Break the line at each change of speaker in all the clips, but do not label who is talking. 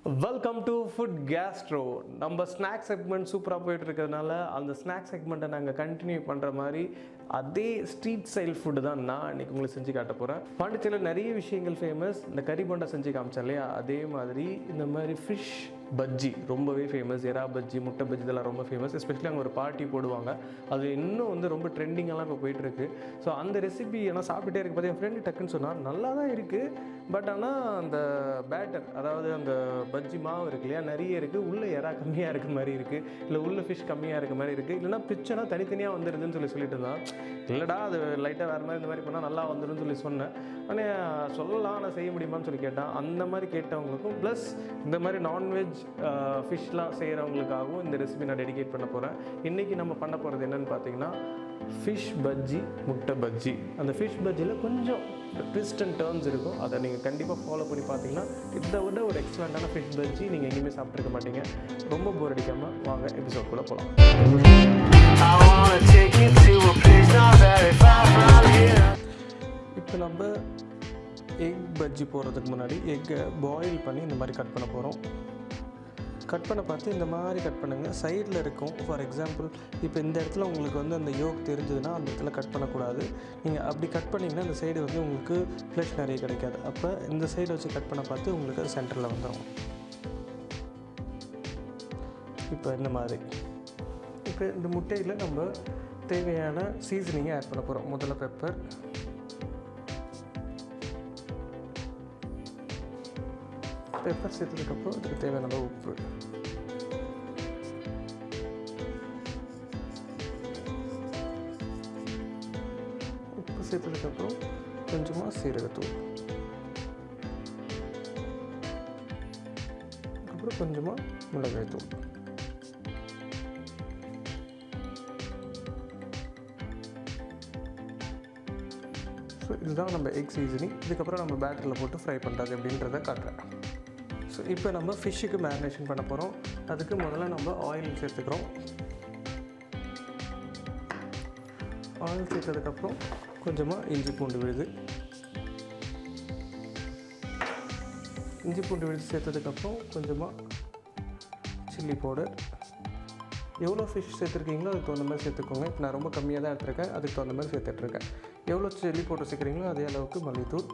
Welcome to food Castro. நம்ம snacks segment சூப்பராக போயிட்டு இருக்கிறதுனால அந்த ஸ்நாக்ஸ் செக்மெண்ட்டை நாங்கள் கண்டினியூ பண்ணுற மாதிரி அதே ஸ்ட்ரீட் ஸ்டைல் ஃபுட்டு தான் நான் இன்றைக்கி உங்களுக்கு செஞ்சு காட்ட போகிறேன். பாண்டிச்சேரியில் நிறைய விஷயங்கள் ஃபேமஸ். இந்த கறி போண்டா செஞ்சு காமிச்சேன் இல்லையா, அதே மாதிரி இந்த மாதிரி ஃபிஷ் பஜ்ஜி ரொம்பவே ஃபேமஸ். எறா பஜ்ஜி, முட்டை பஜ்ஜி இதெல்லாம் ரொம்ப ஃபேமஸ். எஸ்பெஷலி அங்கே ஒரு பார்ட்டி போடுவாங்க. அது இன்னும் வந்து ரொம்ப ட்ரெண்டிங்கெல்லாம் இப்போ போயிட்டுருக்கு. ஸோ அந்த ரெசிபி ஆனால் சாப்பிட்டே இருக்க பார்த்து என் ஃப்ரெண்டு டக்குன்னு சொன்னால் நல்லா தான் இருக்குது, பட் ஆனால் அந்த பேட்டர், அதாவது அந்த பஜ்ஜி மாவு இருக்கு இல்லையா, நிறைய இருக்குது. உள்ளே எறா கம்மியாக இருக்க மாதிரி இருக்குது, இல்லை உள்ளே ஃபிஷ் கம்மியாக இருக்க மாதிரி இருக்குது, இல்லைனா பிச்சனா தனித்தனியாக வந்துடுதுன்னு சொல்லிட்டு இருந்தான். இல்லைடா அது லைட்டாக வேறு மாதிரி இந்த மாதிரி பண்ணால் நல்லா வந்துடும் சொல்லி சொன்னேன். ஆனால் சொல்லலாம், ஆனால் செய்ய முடியுமான்னு சொல்லி கேட்டேன். அந்த மாதிரி கேட்டவங்களுக்கும் ப்ளஸ் இந்த மாதிரி நான்வெஜ் ஃபிஷ்லாம் செய்கிறவங்களுக்காகவும் இந்த ரெசிபி நான் டெடிகேட் பண்ண போகிறேன். இன்றைக்கி நம்ம பண்ண போகிறது என்னென்னு பார்த்தீங்கன்னா ஃபிஷ் பஜ்ஜி, முட்டை பஜ்ஜி. அந்த ஃபிஷ் பஜ்ஜியில் கொஞ்சம் ட்விஸ்ட் அண்ட் டர்ன்ஸ் இருக்கும். அதை நீங்கள் கண்டிப்பாக ஃபாலோ பண்ணி பார்த்தீங்கன்னா இதை விட ஒரு எக்ஸலண்ட்டான ஃபிஷ் பஜ்ஜி நீங்கள் எங்கேயுமே சாப்பிட்ருக்க மாட்டீங்க. ரொம்ப போர் அடிக்காமல் வாங்க எபிசோட்குள்ளே போகலாம். இப்போ நம்ம எக் பஜ்ஜி போடுறதுக்கு முன்னாடி எக்கை பாயில் பண்ணி இந்த மாதிரி கட் பண்ண போகிறோம். கட் பண்ண பார்த்து இந்த மாதிரி கட் பண்ணுங்கள். சைடில் இருக்கும். ஃபார் எக்ஸாம்பிள் இப்போ இந்த இடத்துல உங்களுக்கு வந்து அந்த யோக் தெரிஞ்சதுன்னா அந்த இடத்துல கட் பண்ணக்கூடாது. நீங்கள் அப்படி கட் பண்ணிங்கன்னா அந்த சைடு வந்து உங்களுக்கு ஃப்ளஷ் நிறைய கிடைக்காது. அப்போ இந்த சைடை வச்சு கட் பண்ண பார்த்து உங்களுக்கு அது சென்டரில் வந்துடும். இப்போ இந்த மாதிரி இப்போ இந்த முட்டையில் நம்ம தேவையான சீசனிங்கை ஆட் பண்ண போகிறோம். முதல்ல பெப்பர், பெப்பர் சேர்த்ததுக்கப்புறம் இதுக்கு தேவையான உப்பு, உப்பு சேர்த்ததுக்கப்புறம் கொஞ்சமாக சீரகத்தூள், அதுக்கப்புறம் கொஞ்சமாக மிளகாய்த்தூள். ஸோ இதுதான் நம்ம எக் சீசனிங். இதுக்கப்புறம் நம்ம பேட்டரில் போட்டு ஃப்ரை பண்ணுறது அப்படின்றத காட்டுறேன். ஸோ இப்போ நம்ம ஃபிஷ்ஷுக்கு மேரினேஷன் பண்ண போகிறோம். அதுக்கு முதல்ல நம்ம ஆயில் சேர்த்துக்கிறோம். ஆயில் சேர்த்ததுக்கப்புறம் கொஞ்சமாக இஞ்சி பூண்டு விழுது, இஞ்சி பூண்டு விழுது சேர்த்ததுக்கப்புறம் கொஞ்சமாக சில்லி பவுடர். எவ்வளோ ஃபிஷ் சேர்த்துருக்கீங்களோ அதுக்கு தகுந்த மாதிரி சேர்த்துக்கோங்க. இப்போ நான் ரொம்ப கம்மியாக தான் எடுத்துருக்கேன், அதுக்கு தகுந்த மாதிரி சேர்த்துட்ருக்கேன். எவ்வளோ சில்லி பவுடர் சேர்க்குறீங்களோ அதே அளவுக்கு மல்லித்தூள்,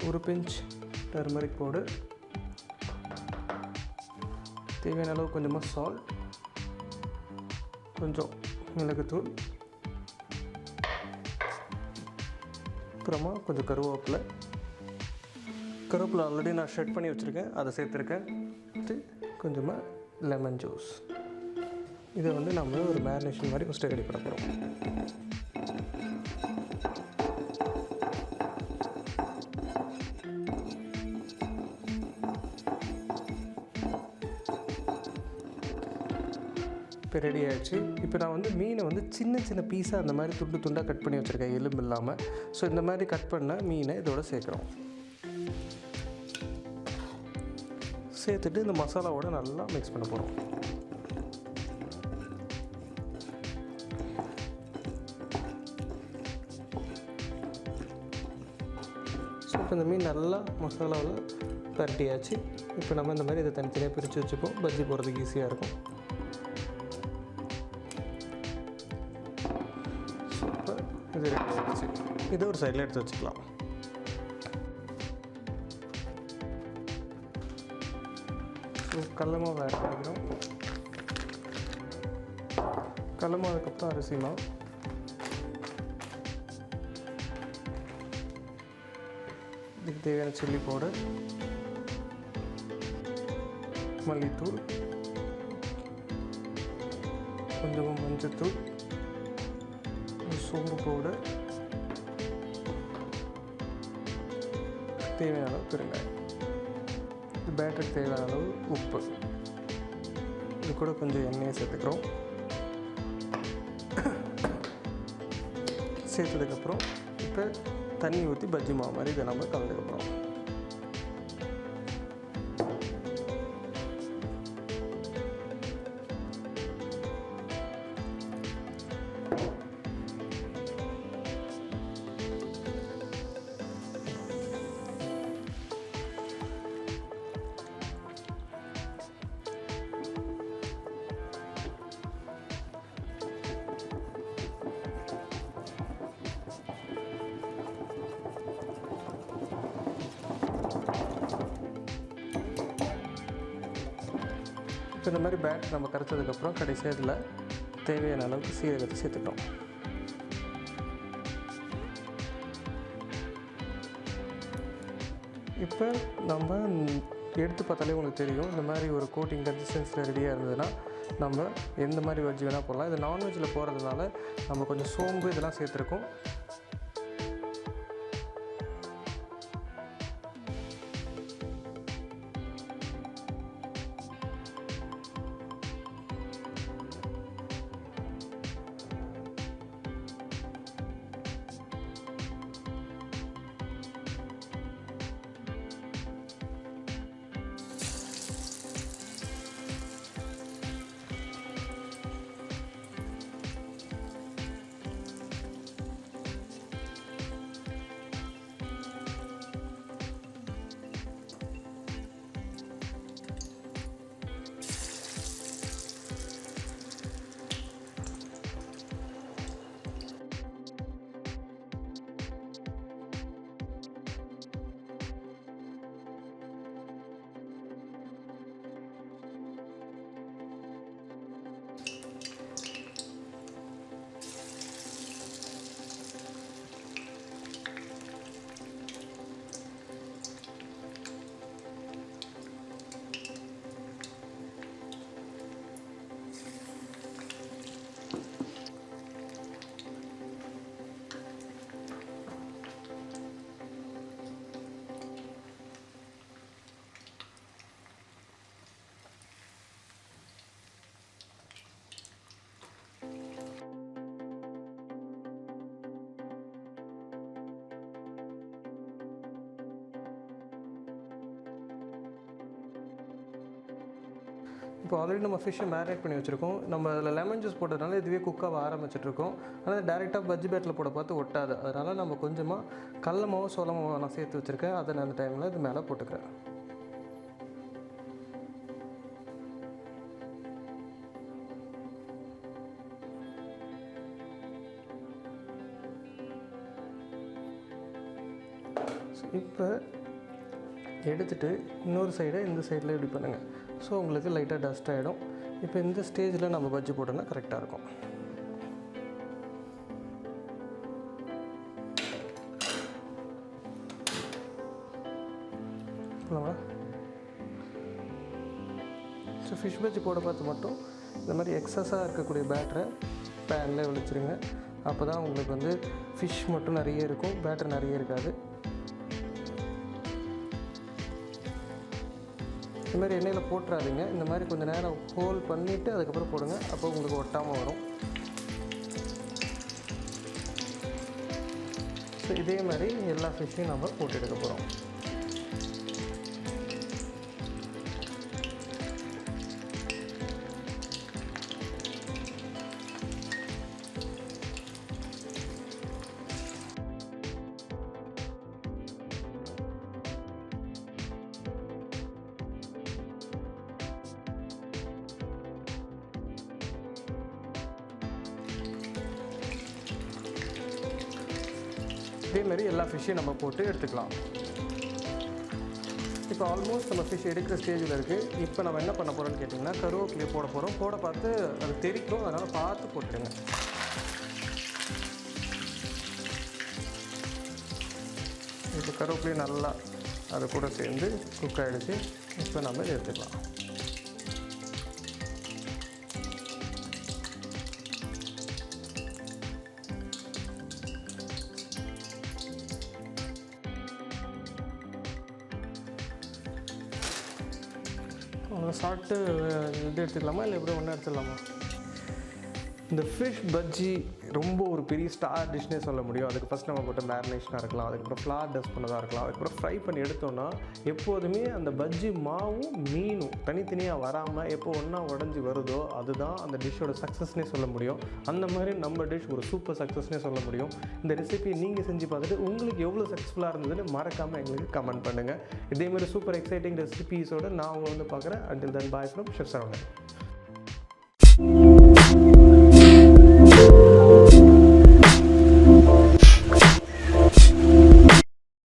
ஒரு பிஞ்ச் டர்மரிக் பவுடர், தேவையான அளவு கொஞ்சமாக சால்ட், கொஞ்சம் மிளகுத்தூள், அப்புறமா கொஞ்சம் கருவேப்பிலை ஆல்ரெடி நான் ஷெட் பண்ணி வச்சுருக்கேன், அதை சேர்த்துருக்கேன். கொஞ்சமாக லெமன் ஜூஸ். இதை வந்து நம்ம ஒரு மேரினேஷன் மாதிரி ஃபஸ்ட்டு ரெடி பண்ண போகிறோம். இப்போ ரெடி ஆகிடுச்சு. இப்போ நான் வந்து மீனை வந்து சின்ன சின்ன பீஸாக அந்த மாதிரி துண்டு துண்டாக கட் பண்ணி வச்சுருக்கேன், எலும்பு இல்லாமல். ஸோ இந்த மாதிரி கட் பண்ண மீனை இதோட சேர்க்குறோம். சேர்த்துட்டு இந்த மசாலாவோட நல்லா மிக்ஸ் பண்ண போகிறோம். ஸோ இப்போ இந்த மீன் நல்லா மசாலாவில் பரட்டியாச்சு. இப்போ நம்ம இந்த மாதிரி இதை தனித்தனியாக பிரித்து வச்சுப்போம், பஜ்ஜி போடுறதுக்கு ஈஸியாக இருக்கும். சூப்பர், இது ரெடி ஆகிடுச்சு. இதை ஒரு சைடில் எடுத்து வச்சுக்கலாம். ஸோ கடல மாவு ஆட் பண்ணிக்கிறோம். கடல மாவுக்கப்புறம் அரிசி மாவு, இதுக்கு தேவையான சில்லி பவுடர், மல்லித்தூள், கொஞ்சமாக மஞ்சத்தூள், சோம்பு பவுடர், தேவையான அளவு பெருங்காயம், பேட்டருக்கு தேவையான அளவு உப்பு, இது கூட கொஞ்சம் எண்ணெயை சேர்த்துக்கிறோம். சேர்த்ததுக்கப்புறம் இப்போ தண்ணி ஊற்றி பஜ்ஜி மாவு மாதிரி இதை நம்ம கலந்துக்கப்புறம் இப்போ இந்த மாதிரி பேட்டர் நம்ம கரைச்சதுக்கப்புறம் கடைசியாக இதில் தேவையான அளவுக்கு சீரகத்தை சேர்த்துக்கிறோம். இப்போ நம்ம எடுத்து பார்த்தாலே உங்களுக்கு தெரியும், இந்த மாதிரி ஒரு கோட்டிங் கன்சிஸ்டன்சியில் ரெடியாக இருந்ததுன்னா நம்ம எந்த மாதிரி வெஜ்ஜி வேணால் போடலாம். இது நான்வெஜ்ஜில் போகிறதுனால நம்ம கொஞ்சம் சோம்பு இதெல்லாம் சேர்த்துருக்கோம். இப்போ ஆல்ரெடி நம்ம ஃபிஷ்ஷை மேரினேட் பண்ணி வச்சுருக்கோம். நம்ம அதில் லெமன் ஜூஸ் போட்டதுனால இதுவே குக்காக ஆரம்பிச்சிட்ருக்கோம். ஆனால் டேரெக்டாக பஜ்ஜி பேட்டில் போட பார்த்து ஒட்டாது. அதனால் நம்ம கொஞ்சமாக கடல மாவு சோள மாவு நான் சேர்த்து வச்சுருக்கேன். அதை நான் அந்த டைமில் இது மேலே போட்டுக்கிறேன். இப்போ எடுத்துகிட்டு இன்னொரு சைடை இந்த சைடில் இப்படி பண்ணுங்கள். ஸோ உங்களுக்கு லைட்டாக டஸ்ட் ஆகிடும். இப்போ இந்த ஸ்டேஜில் நம்ம பஜ்ஜி போட்டோன்னா கரெக்டாக இருக்கும். ஸோ ஃபிஷ் பஜ்ஜி போட பார்த்து மட்டும் இந்த மாதிரி எக்ஸஸாக இருக்கக்கூடிய பேட்டரை பேனில் விழிச்சிருங்க. அப்போ தான் உங்களுக்கு வந்து ஃபிஷ் மட்டும் நிறைய இருக்கும், பேட்டர் நிறைய இருக்காது. இந்த மாதிரி எண்ணெயில் போட்டுறாதீங்க. இந்த மாதிரி கொஞ்சம் நேரம் ஹோல்ட் பண்ணிவிட்டு அதுக்கப்புறம் போடுங்க. அப்போ உங்களுக்கு ஒட்டாமல் வரும். ஸோ இதே மாதிரி எல்லா ஃபிஷ்ஷையும் நம்ம போட்டு எடுக்க போகிறோம். இதே மாதிரி எல்லா ஃபிஷ்ஷையும் நம்ம போட்டு எடுத்துக்கலாம். இப்போ ஆல்மோஸ்ட் நம்ம ஃபிஷ் எடுக்கிற ஸ்டேஜில் இருக்குது. இப்போ நம்ம என்ன பண்ண போகிறோம்னு கேட்டிங்கன்னா கருவேப்பிலையை போட போகிறோம். போட பார்த்து அது தெரிக்கும், அதனால் பார்த்து போட்டுருங்க. இப்போ கருவேப்பிலையும் நல்லா அது கூட சேர்ந்து குக் ஆகிடுச்சு. இப்போ நம்ம எடுத்துக்கலாம். சாப்பிட்டு இது எடுத்துக்கலாமா இல்லை எப்படி ஒன்றா எடுத்துடலாமா? இந்த ஃபிஷ் பஜ்ஜி ரொம்ப ஒரு பெரிய ஸ்டார் டிஷ்னே சொல்ல முடியும். அதுக்கு ஃபஸ்ட் நம்ம போட்ட மேரினேஷனாக இருக்கலாம், அதுக்கப்புறம் ஃப்ளார் டஸ்ட் பண்ணதாக இருக்கலாம், அதுக்கப்புறம் ஃப்ரை பண்ணி எடுத்தோன்னா எப்போதுமே அந்த பஜ்ஜி மாவும் மீனும் தனித்தனியாக வராமல் எப்போ ஒன்றா உடஞ்சி வருதோ அதுதான் அந்த டிஷ்ஷோட சக்ஸஸ்னே சொல்ல முடியும். அந்த மாதிரி நம்ம டிஷ் ஒரு சூப்பர் சக்ஸஸ்னே சொல்ல முடியும். இந்த ரெசிபி நீங்கள் செஞ்சு பார்த்துட்டு உங்களுக்கு எவ்வளோ சக்ஸஸ்ஃபுல்லாக இருந்ததுன்னு மறக்காமல் எங்களுக்கு கமெண்ட் பண்ணுங்கள். இதேமாதிரி சூப்பர் எக்ஸைட்டிங் ரெசிபீஸோடு நான் உங்களை வந்து பார்க்குறேன். Until then, bye from Chef Saravanan.